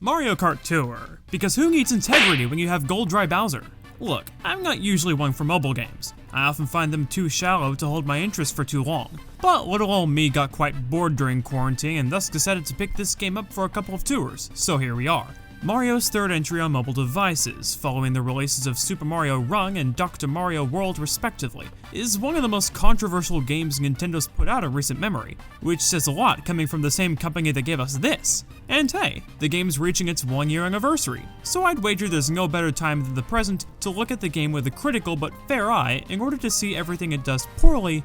Mario Kart Tour, because who needs integrity when you have Gold Dry Bowser? Look, I'm not usually one for mobile games. I often find them too shallow to hold my interest for too long. But little old me got quite bored during quarantine and thus decided to pick this game up for a couple of tours, so here we are. Mario's third entry on mobile devices, following the releases of Super Mario Run and Dr. Mario World respectively, is one of the most controversial games Nintendo's put out in recent memory, which says a lot coming from the same company that gave us this. And hey, the game's reaching its 1-year anniversary, so I'd wager there's no better time than the present to look at the game with a critical but fair eye in order to see everything it does poorly,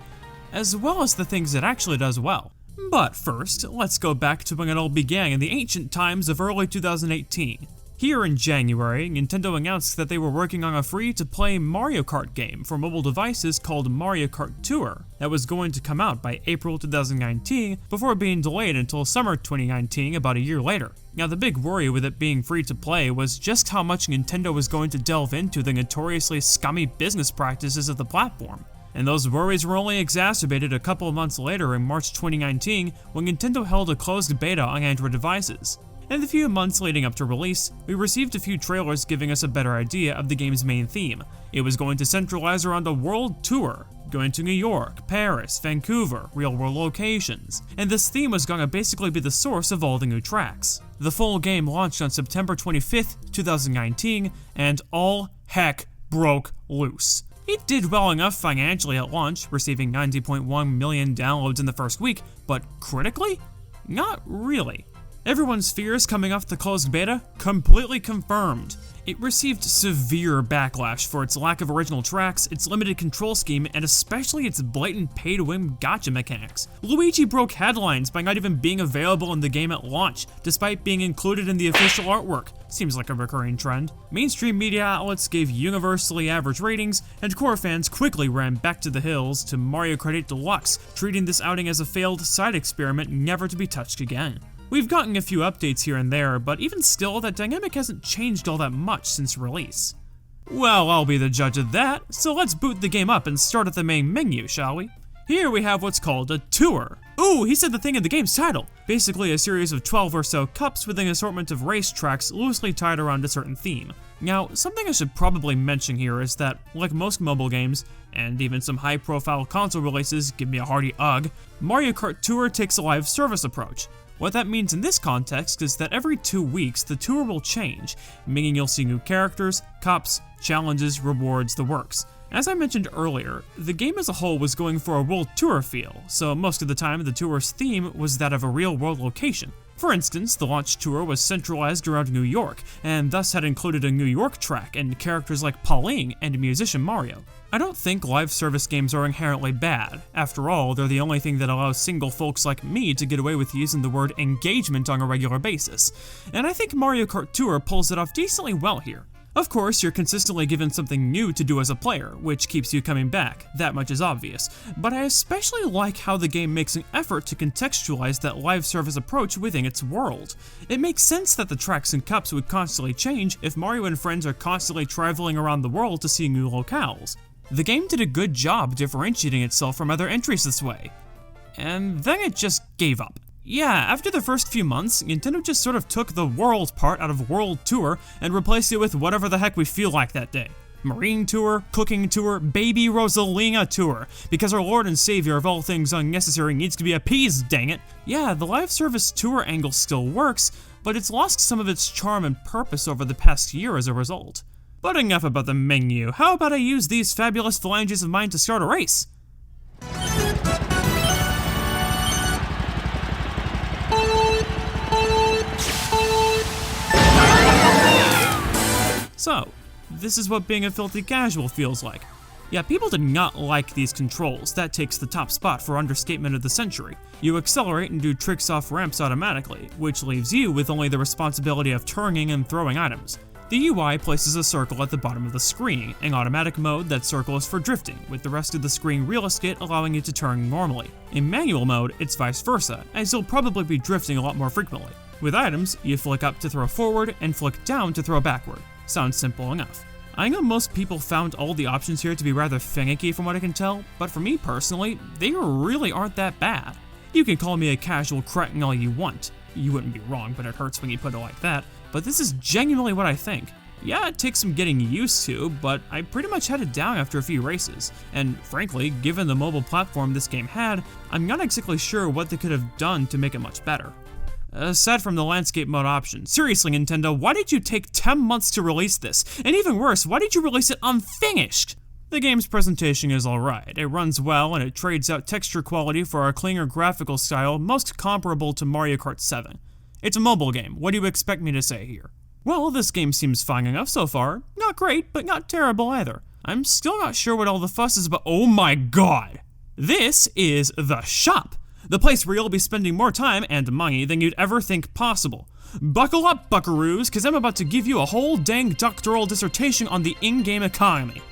as well as the things it actually does well. But first, let's go back to when it all began in the ancient times of early 2018. Here in January, Nintendo announced that they were working on a free-to-play Mario Kart game for mobile devices called Mario Kart Tour that was going to come out by April 2019 before being delayed until summer 2019 about a year later. Now the big worry with it being free-to-play was just how much Nintendo was going to delve into the notoriously scummy business practices of the platform. And those worries were only exacerbated a couple of months later in March 2019 when Nintendo held a closed beta on Android devices. In the few months leading up to release, we received a few trailers giving us a better idea of the game's main theme. It was going to centralize around a world tour, going to New York, Paris, Vancouver, real-world locations, and this theme was going to basically be the source of all the new tracks. The full game launched on September 25th, 2019, and all heck broke loose. It did well enough financially at launch, receiving 90.1 million downloads in the first week, but critically? Not really. Everyone's fears coming off the closed beta completely confirmed. It received severe backlash for its lack of original tracks, its limited control scheme, and especially its blatant pay-to-win gacha mechanics. Luigi broke headlines by not even being available in the game at launch, despite being included in the official artwork. Seems like a recurring trend. Mainstream media outlets gave universally average ratings, and core fans quickly ran back to the hills to Mario Kart 8 Deluxe, treating this outing as a failed side experiment never to be touched again. We've gotten a few updates here and there, but even still, that dynamic hasn't changed all that much since release. Well, I'll be the judge of that, so let's boot the game up and start at the main menu, shall we? Here we have what's called a tour. Ooh, he said the thing in the game's title! Basically a series of 12 or so cups with an assortment of race tracks loosely tied around a certain theme. Now, something I should probably mention here is that, like most mobile games, and even some high-profile console releases give me a hearty ugh, Mario Kart Tour takes a live service approach. What that means in this context is that every 2 weeks the tour will change, meaning you'll see new characters, cups, challenges, rewards, the works. As I mentioned earlier, the game as a whole was going for a world tour feel, so most of the time the tour's theme was that of a real-world location. For instance, the launch tour was centralized around New York, and thus had included a New York track and characters like Pauline and musician Mario. I don't think live service games are inherently bad. After all, they're the only thing that allows single folks like me to get away with using the word engagement on a regular basis, and I think Mario Kart Tour pulls it off decently well here. Of course, you're consistently given something new to do as a player, which keeps you coming back, that much is obvious, but I especially like how the game makes an effort to contextualize that live service approach within its world. It makes sense that the tracks and cups would constantly change if Mario and friends are constantly traveling around the world to see new locales. The game did a good job differentiating itself from other entries this way. And then it just gave up. Yeah, after the first few months, Nintendo just sort of took the world part out of World Tour and replaced it with whatever the heck we feel like that day. Marine Tour, Cooking Tour, Baby Rosalina Tour, because our Lord and Savior of all things unnecessary needs to be appeased, dang it. Yeah, the live service tour angle still works, but it's lost some of its charm and purpose over the past year as a result. But enough about the menu, how about I use these fabulous phalanges of mine to start a race? So, this is what being a filthy casual feels like. Yeah, people did not like these controls, that takes the top spot for understatement of the century. You accelerate and do tricks off ramps automatically, which leaves you with only the responsibility of turning and throwing items. The UI places a circle at the bottom of the screen. In automatic mode, that circle is for drifting, with the rest of the screen real estate allowing you to turn normally. In manual mode, it's vice versa, as you'll probably be drifting a lot more frequently. With items, you flick up to throw forward and flick down to throw backward. Sounds simple enough. I know most people found all the options here to be rather finicky from what I can tell, but for me personally, they really aren't that bad. You can call me a casual cretin all you want. You wouldn't be wrong, but it hurts when you put it like that. but this is genuinely what I think. Yeah, it takes some getting used to, but I pretty much had it down after a few races. And frankly, given the mobile platform this game had, I'm not exactly sure what they could have done to make it much better. Aside from the landscape mode option, seriously Nintendo, why did you take 10 months to release this? And even worse, why did you release it unfinished? The game's presentation is alright, it runs well, and it trades out texture quality for a cleaner graphical style most comparable to Mario Kart 7. It's a mobile game, what do you expect me to say here? Well, this game seems fine enough so far. Not great, but not terrible either. I'm still not sure what all the fuss is about. Oh my god! This is the shop! The place where you'll be spending more time and money than you'd ever think possible. Buckle up, buckaroos, cause I'm about to give you a whole dang doctoral dissertation on the in-game economy.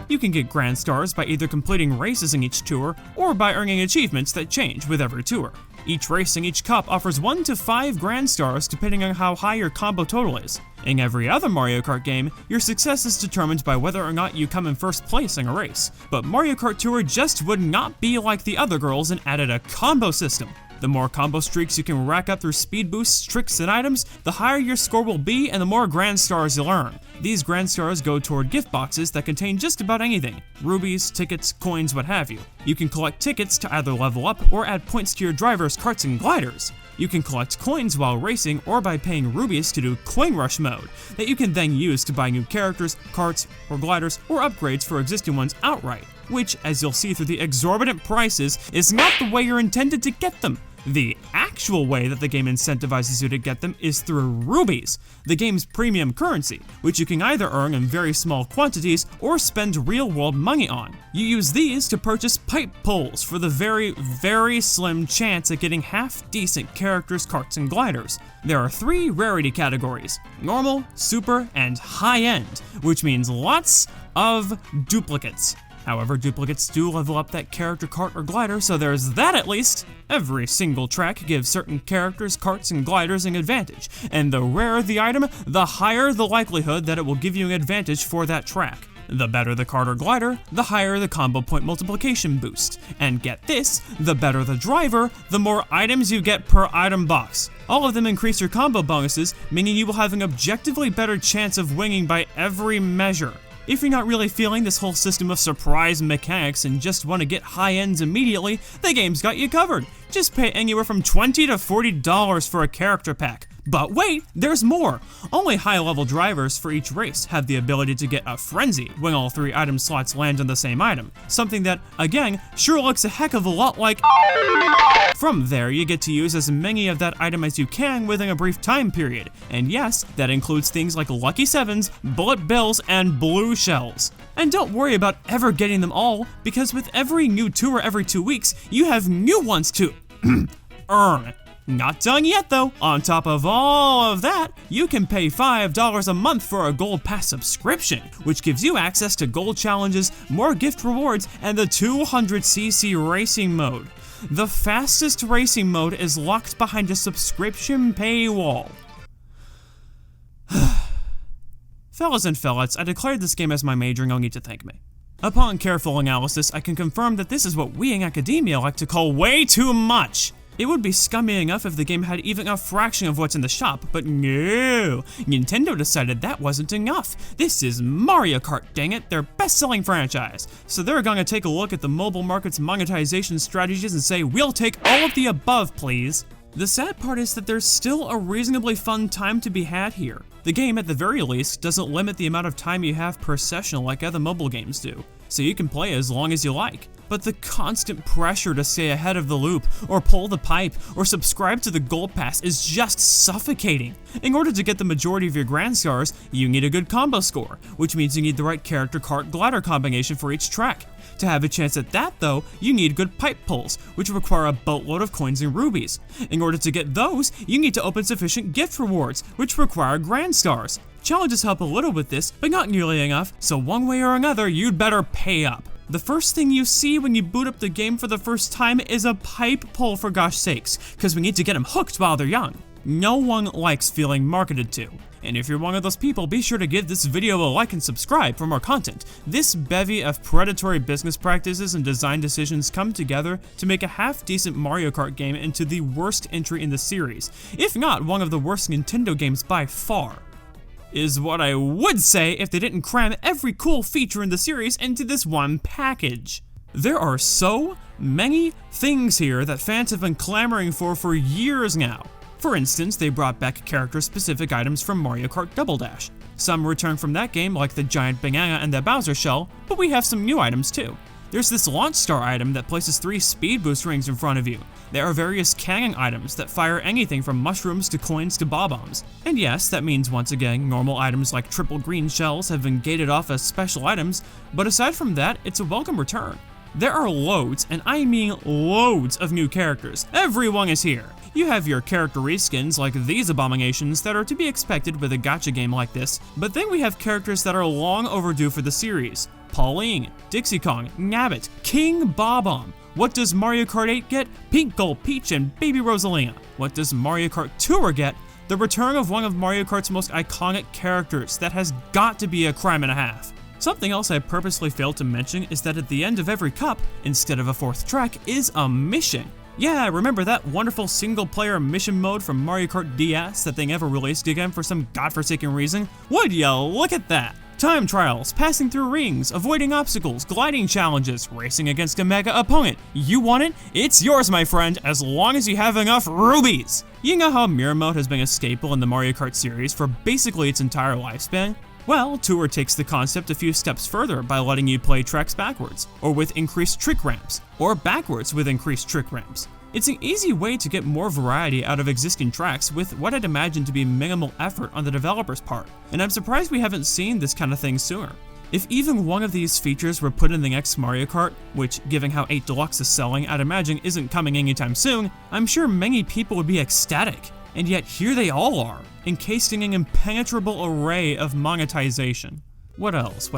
You can get Grand Stars by either completing races in each tour, or by earning achievements that change with every tour. Each race in each cup offers 1 to 5 Grand Stars depending on how high your combo total is. In every other Mario Kart game, your success is determined by whether or not you come in first place in a race. But Mario Kart Tour just would not be like the other girls and added a combo system. The more combo streaks you can rack up through speed boosts, tricks, and items, the higher your score will be and the more Grand Stars you'll earn. These Grand Stars go toward gift boxes that contain just about anything. Rubies, tickets, coins, what have you. You can collect tickets to either level up or add points to your drivers, karts, and gliders. You can collect coins while racing or by paying rubies to do Coin Rush mode, that you can then use to buy new characters, karts, or gliders, or upgrades for existing ones outright, which, as you'll see through the exorbitant prices, is not the way you're intended to get them. The actual way that the game incentivizes you to get them is through rubies, the game's premium currency, which you can either earn in very small quantities or spend real-world money on. You use these to purchase pipe pulls for the very, very slim chance at getting half-decent characters, karts, and gliders. There are 3 rarity categories: normal, super, and high-end, which means lots of duplicates. However, duplicates do level up that character, kart, or glider, so there's that at least. Every single track gives certain characters, karts, and gliders an advantage, and the rarer the item, the higher the likelihood that it will give you an advantage for that track. The better the kart or glider, the higher the combo point multiplication boost. And get this, the better the driver, the more items you get per item box. All of them increase your combo bonuses, meaning you will have an objectively better chance of winning by every measure. If you're not really feeling this whole system of surprise mechanics and just want to get high ends immediately, the game's got you covered. Just pay anywhere from $20 to $40 for a character pack. But wait, there's more! Only high-level drivers for each race have the ability to get a frenzy when all 3 item slots land on the same item, something that, again, sure looks a heck of a lot like. From there, you get to use as many of that item as you can within a brief time period, and yes, that includes things like Lucky 7s, Bullet Bills, and Blue Shells. And don't worry about ever getting them all, because with every new tour every 2 weeks, you have new ones to earn. Not done yet though. On top of all of that, you can pay $5 a month for a Gold Pass subscription, which gives you access to gold challenges, more gift rewards, and the 200cc racing mode. The fastest racing mode is locked behind a subscription paywall. Fellas and fellas, I declared this game as my major, no need to thank me. Upon careful analysis, I can confirm that this is what we in academia like to call way too much. It would be scummy enough if the game had even a fraction of what's in the shop, but no! Nintendo decided that wasn't enough. This is Mario Kart, dang it, their best-selling franchise. So they're gonna take a look at the mobile market's monetization strategies and say, we'll take all of the above, please. The sad part is that there's still a reasonably fun time to be had here. The game, at the very least, doesn't limit the amount of time you have per session like other mobile games do, so you can play as long as you like. But the constant pressure to stay ahead of the loop, or pull the pipe, or subscribe to the Gold Pass is just suffocating. In order to get the majority of your Grand Stars, you need a good combo score, which means you need the right character, kart, glider combination for each track. To have a chance at that though, you need good pipe pulls, which require a boatload of coins and rubies. In order to get those, you need to open sufficient gift rewards, which require Grand Stars. Challenges help a little with this, but not nearly enough, so one way or another, you'd better pay up. The first thing you see when you boot up the game for the first time is a pipe pull, for gosh sakes, because we need to get them hooked while they're young. No one likes feeling marketed to. And if you're one of those people, be sure to give this video a like and subscribe for more content. This bevy of predatory business practices and design decisions come together to make a half-decent Mario Kart game into the worst entry in the series, if not one of the worst Nintendo games by far. Is what I would say if they didn't cram every cool feature in the series into this one package. There are so many things here that fans have been clamoring for years now. For instance, they brought back character-specific items from Mario Kart Double Dash. Some return from that game, like the giant banana and the Bowser shell, but we have some new items too. There's this Launch Star item that places 3 speed boost rings in front of you. There are various cannon items that fire anything from mushrooms to coins to bob-ombs. And yes, that means once again, normal items like triple green shells have been gated off as special items, but aside from that, it's a welcome return. There are loads, and I mean loads of new characters. Everyone is here. You have your character reskins like these abominations that are to be expected with a gacha game like this, but then we have characters that are long overdue for the series. Pauline, Dixie Kong, Nabbit, King Bob-omb. What does Mario Kart 8 get? Pinball, Peach, and Baby Rosalina. What does Mario Kart Tour get? The return of one of Mario Kart's most iconic characters. That has got to be a crime and a half. Something else I purposely failed to mention is that at the end of every cup, instead of a 4th track, is a mission. Yeah, remember that wonderful single-player mission mode from Mario Kart DS that they never released again for some godforsaken reason? Would ya look at that? Time trials, passing through rings, avoiding obstacles, gliding challenges, racing against a mega opponent. You want it? It's yours, my friend, as long as you have enough rubies! You know how mirror mode has been a staple in the Mario Kart series for basically its entire lifespan? Well, Tour takes the concept a few steps further by letting you play tracks backwards, or with increased trick ramps, or backwards with increased trick ramps. It's an easy way to get more variety out of existing tracks with what I'd imagine to be minimal effort on the developer's part, and I'm surprised we haven't seen this kind of thing sooner. If even one of these features were put in the next Mario Kart, which given how 8 Deluxe is selling, I'd imagine isn't coming anytime soon, I'm sure many people would be ecstatic. And yet here they all are, encased in an impenetrable array of monetization. What else?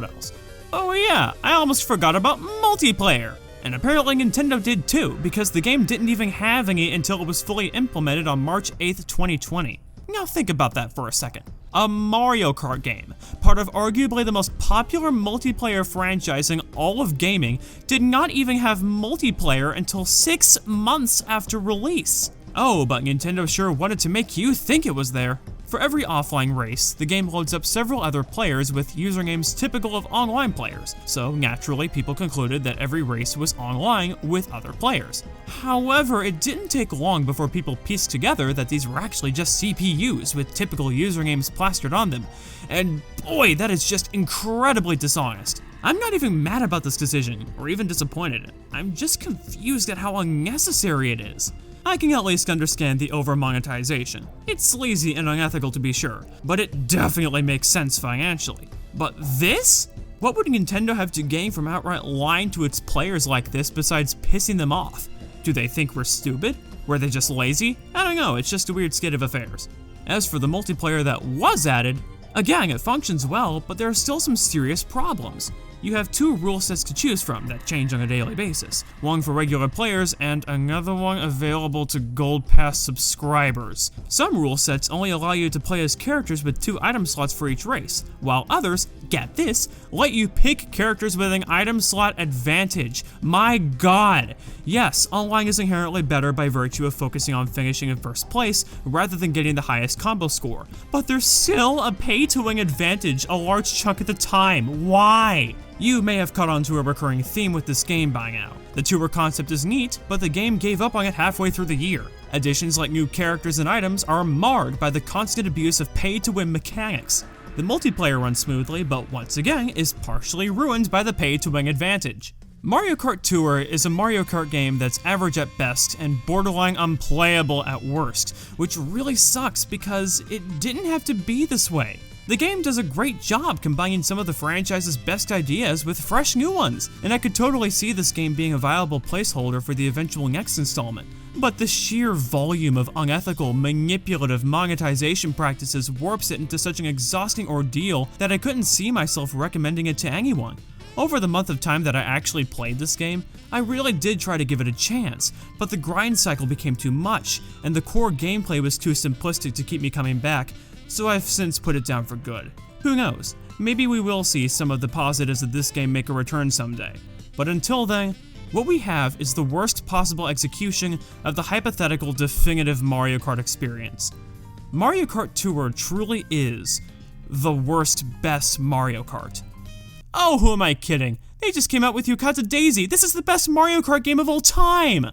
Oh yeah, I almost forgot about multiplayer! And apparently Nintendo did too, because the game didn't even have any until it was fully implemented on March 8th, 2020. Now think about that for a second. A Mario Kart game, part of arguably the most popular multiplayer franchise in all of gaming, did not even have multiplayer until 6 months after release. Oh, but Nintendo sure wanted to make you think it was there. For every offline race, the game loads up several other players with usernames typical of online players, so naturally people concluded that every race was online with other players. However, it didn't take long before people pieced together that these were actually just CPUs with typical usernames plastered on them, and boy, that is just incredibly dishonest. I'm not even mad about this decision, or even disappointed. I'm just confused at how unnecessary it is. I can at least understand the over-monetization. It's sleazy and unethical to be sure, but it definitely makes sense financially. But this? What would Nintendo have to gain from outright lying to its players like this besides pissing them off? Do they think we're stupid? Were they just lazy? I don't know, it's just a weird state of affairs. As for the multiplayer that was added, again, it functions well, but there are still some serious problems. You have 2 rule sets to choose from that change on a daily basis, one for regular players and another one available to Gold Pass subscribers. Some rule sets only allow you to play as characters with 2 item slots for each race, while others, get this, let you pick characters with an item slot advantage. My god! Yes, online is inherently better by virtue of focusing on finishing in first place rather than getting the highest combo score, but there's still a pay-to-win advantage a large chunk of the time. Why? You may have caught on to a recurring theme with this game by now. The tour concept is neat, but the game gave up on it halfway through the year. Additions like new characters and items are marred by the constant abuse of pay-to-win mechanics. The multiplayer runs smoothly, but once again is partially ruined by the pay-to-win advantage. Mario Kart Tour is a Mario Kart game that's average at best and borderline unplayable at worst, which really sucks because it didn't have to be this way. The game does a great job combining some of the franchise's best ideas with fresh new ones, and I could totally see this game being a viable placeholder for the eventual next installment. But the sheer volume of unethical, manipulative monetization practices warps it into such an exhausting ordeal that I couldn't see myself recommending it to anyone. Over the month of time that I actually played this game, I really did try to give it a chance, but the grind cycle became too much, and the core gameplay was too simplistic to keep me coming back, so I've since put it down for good. Who knows, maybe we will see some of the positives of this game make a return someday. But until then, what we have is the worst possible execution of the hypothetical definitive Mario Kart experience. Mario Kart Tour truly is the worst best Mario Kart. Oh, who am I kidding? They just came out with Yukata Daisy. This is the best Mario Kart game of all time!